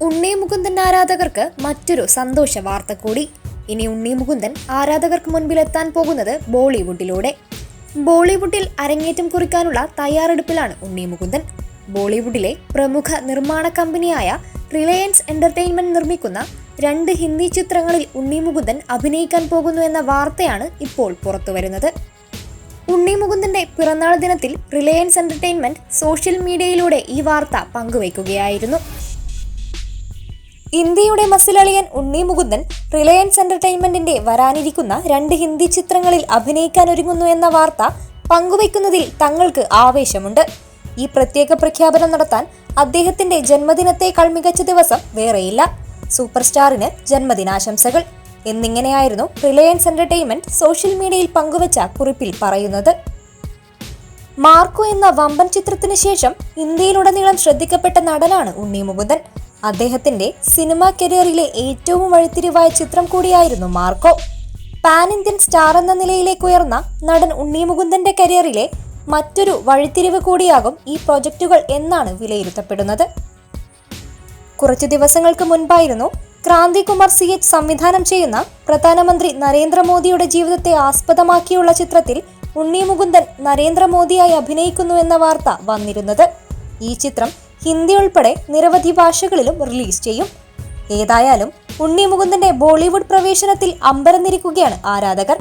ഉണ്ണി മുകുന്ദൻ ആരാധകർക്ക് മറ്റൊരു സന്തോഷ വാർത്ത കൂടി. ഇനി ഉണ്ണി മുകുന്ദൻ ആരാധകർക്ക് മുൻപിലെത്താൻ പോകുന്നത് ബോളിവുഡിലൂടെ. ബോളിവുഡിൽ അരങ്ങേറ്റം കുറിക്കാനുള്ള തയ്യാറെടുപ്പിലാണ് ഉണ്ണി മുകുന്ദൻ. ബോളിവുഡിലെ പ്രമുഖ നിർമ്മാണ കമ്പനിയായ റിലയൻസ് എന്റർടൈൻമെന്റ് നിർമ്മിക്കുന്ന 2 ഹിന്ദി ചിത്രങ്ങളിൽ ഉണ്ണി മുകുന്ദൻ അഭിനയിക്കാൻ പോകുന്നു എന്ന വാർത്തയാണ് ഇപ്പോൾ പുറത്തുവരുന്നത്. ഉണ്ണി മുകുന്ദന്റെ പിറന്നാൾ ദിനത്തിൽ റിലയൻസ് എന്റർടൈൻമെന്റ് സോഷ്യൽ മീഡിയയിലൂടെ ഈ വാർത്ത പങ്കുവയ്ക്കുകയായിരുന്നു. ഇന്ത്യയുടെ മസിലളിയൻ ഉണ്ണി മുകുന്ദൻ റിലയൻസ് എന്റർടൈൻമെന്റിന്റെ വരാനിരിക്കുന്ന 2 ഹിന്ദി ചിത്രങ്ങളിൽ അഭിനയിക്കാനൊരുങ്ങുന്നു എന്ന വാർത്ത പങ്കുവയ്ക്കുന്നതിൽ തങ്ങൾക്ക് ആവേശമുണ്ട്. ഈ പ്രത്യേക പ്രഖ്യാപനം നടത്താൻ അദ്ദേഹത്തിന്റെ ജന്മദിനത്തേക്കാൾ മികച്ച ദിവസം വേറെയില്ല. സൂപ്പർ സ്റ്റാറിന് ജന്മദിനാശംസകൾ എന്നിങ്ങനെയായിരുന്നു റിലയൻസ് എന്റർടൈൻമെന്റ് സോഷ്യൽ മീഡിയയിൽ പങ്കുവച്ച കുറിപ്പിൽ പറയുന്നത്. മാർക്കോ എന്ന വമ്പൻ ചിത്രത്തിന് ശേഷം ഇന്ത്യയിലുടനീളം ശ്രദ്ധിക്കപ്പെട്ട നടനാണ് ഉണ്ണി മുകുന്ദൻ. അദ്ദേഹത്തിന്റെ സിനിമാ കരിയറിലെ ഏറ്റവും വഴിത്തിരിവായ ചിത്രം കൂടിയായിരുന്നു മാർക്കോ. പാൻ ഇന്ത്യൻ സ്റ്റാർ എന്ന നിലയിലേക്ക് ഉയർന്ന നടൻ ഉണ്ണി മുകുന്ദന്റെ കരിയറിലെ മറ്റൊരു വഴിത്തിരിവ് കൂടിയാകും ഈ പ്രൊജക്റ്റുകൾ എന്നാണ് വിലയിരുത്തപ്പെടുന്നത്. കുറച്ചു ദിവസങ്ങൾക്ക് മുൻപായിരുന്നു ക്രാന്തി കുമാർ CH സംവിധാനം ചെയ്യുന്ന പ്രധാനമന്ത്രി നരേന്ദ്രമോദിയുടെ ജീവിതത്തെ ആസ്പദമാക്കിയുള്ള ചിത്രത്തിൽ ഉണ്ണി മുകുന്ദൻ നരേന്ദ്രമോദിയായി അഭിനയിക്കുന്നു എന്ന വാർത്ത വന്നിരുന്നത്. ഈ ചിത്രം ഹിന്ദി ഉൾപ്പെടെ നിരവധി ഭാഷകളിലും റിലീസ് ചെയ്യും. ഏതായാലും ഉണ്ണി മുകുന്ദന്റെ ബോളിവുഡ് പ്രവേശനത്തിൽ അമ്പരന്നിരിക്കുകയാണ് ആരാധകർ.